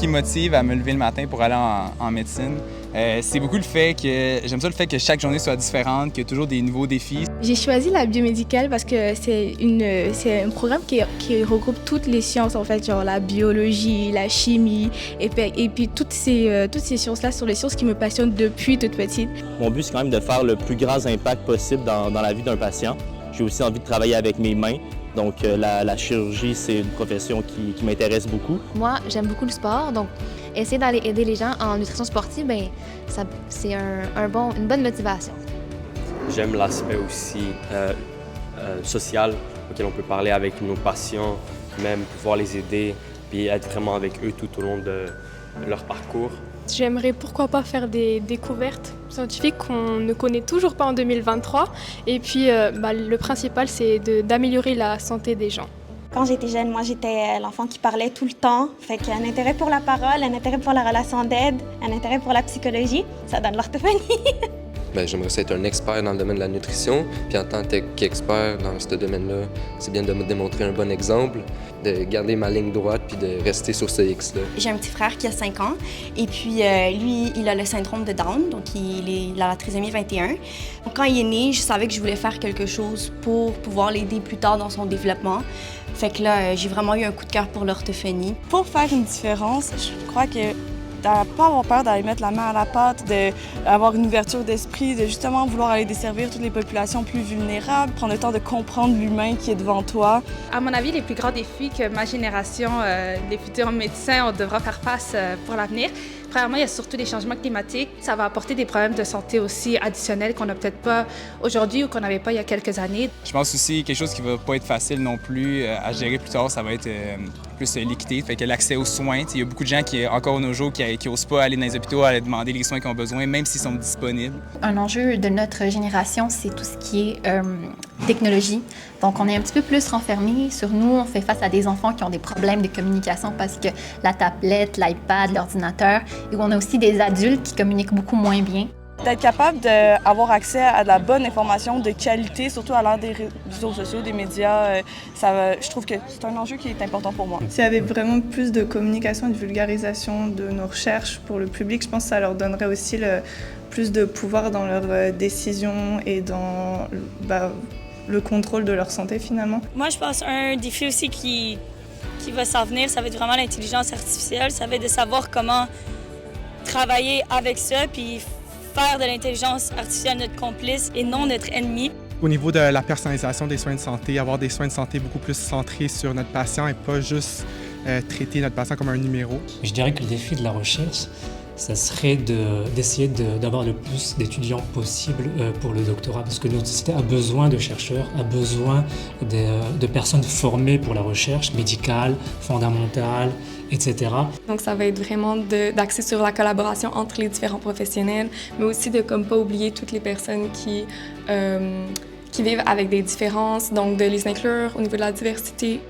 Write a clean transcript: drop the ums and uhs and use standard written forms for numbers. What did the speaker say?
qui me motive à me lever le matin pour aller en médecine. C'est beaucoup le fait que j'aime ça le fait que chaque journée soit différente, qu'il y a toujours des nouveaux défis. J'ai choisi la biomédicale parce que c'est un programme qui regroupe toutes les sciences en fait, genre la biologie, la chimie et puis toutes ces sciences-là sont les sciences qui me passionnent depuis toute petite. Mon but c'est quand même de faire le plus grand impact possible dans la vie d'un patient. J'ai aussi envie de travailler avec mes mains. Donc la chirurgie, c'est une profession qui m'intéresse beaucoup. Moi, j'aime beaucoup le sport, donc essayer d'aller aider les gens en nutrition sportive, c'est une bonne motivation. J'aime l'aspect aussi social auquel on peut parler avec nos patients, même pouvoir les aider, puis être vraiment avec eux tout au long de leur parcours. J'aimerais pourquoi pas faire des découvertes scientifiques qu'on ne connaît toujours pas en 2023. Et puis le principal, c'est d'améliorer la santé des gens. Quand j'étais jeune, moi j'étais l'enfant qui parlait tout le temps. Fait qu'il y a un intérêt pour la parole, un intérêt pour la relation d'aide, un intérêt pour la psychologie. Ça donne l'orthophonie. J'aimerais être un expert dans le domaine de la nutrition. Puis en tant qu'expert dans ce domaine-là, c'est bien de me démontrer un bon exemple, de garder ma ligne droite puis de rester sur ce X-là. J'ai un petit frère qui a 5 ans et puis lui, il a le syndrome de Down, donc il a la trisomie 21. Donc, quand il est né, je savais que je voulais faire quelque chose pour pouvoir l'aider plus tard dans son développement. Fait que là, j'ai vraiment eu un coup de cœur pour l'orthophonie. Pour faire une différence, je crois que de ne pas avoir peur d'aller mettre la main à la pâte, d'avoir une ouverture d'esprit, de justement vouloir aller desservir toutes les populations plus vulnérables, prendre le temps de comprendre l'humain qui est devant toi. À mon avis, les plus grands défis que ma génération, les futurs médecins, on devra faire face pour l'avenir. Premièrement, il y a surtout les changements climatiques. Ça va apporter des problèmes de santé aussi additionnels qu'on n'a peut-être pas aujourd'hui ou qu'on n'avait pas il y a quelques années. Je pense aussi quelque chose qui va pas être facile non plus à gérer plus tard, ça va être plus l'équité, fait que l'accès aux soins. Il y a beaucoup de gens qui, encore nos jours, qui n'osent pas aller dans les hôpitaux, aller demander les soins qu'ils ont besoin, même s'ils sont disponibles. Un enjeu de notre génération, c'est tout ce qui est technologie. Donc, on est un petit peu plus renfermés sur nous. On fait face à des enfants qui ont des problèmes de communication parce que la tablette, l'iPad, l'ordinateur, et on a aussi des adultes qui communiquent beaucoup moins bien. D'être capable d'avoir accès à de la bonne information de qualité, surtout à l'ère des réseaux sociaux, des médias, je trouve que c'est un enjeu qui est important pour moi. S'il y avait vraiment plus de communication et de vulgarisation de nos recherches pour le public, je pense que ça leur donnerait aussi plus de pouvoir dans leurs décisions et dans le contrôle de leur santé finalement. Moi, je pense un défi aussi qui va s'en venir, ça va être vraiment l'intelligence artificielle. Ça va être de savoir comment travailler avec ça, puis faire de l'intelligence artificielle notre complice et non notre ennemi. Au niveau de la personnalisation des soins de santé, avoir des soins de santé beaucoup plus centrés sur notre patient et pas juste traiter notre patient comme un numéro. Je dirais que le défi de la recherche, ça serait d'essayer d'avoir le plus d'étudiants possible pour le doctorat, parce que notre société a besoin de chercheurs, a besoin de personnes formées pour la recherche médicale, fondamentale, etc. Donc ça va être vraiment d'axer sur la collaboration entre les différents professionnels, mais aussi de comme pas oublier toutes les personnes qui vivent avec des différences, donc de les inclure au niveau de la diversité.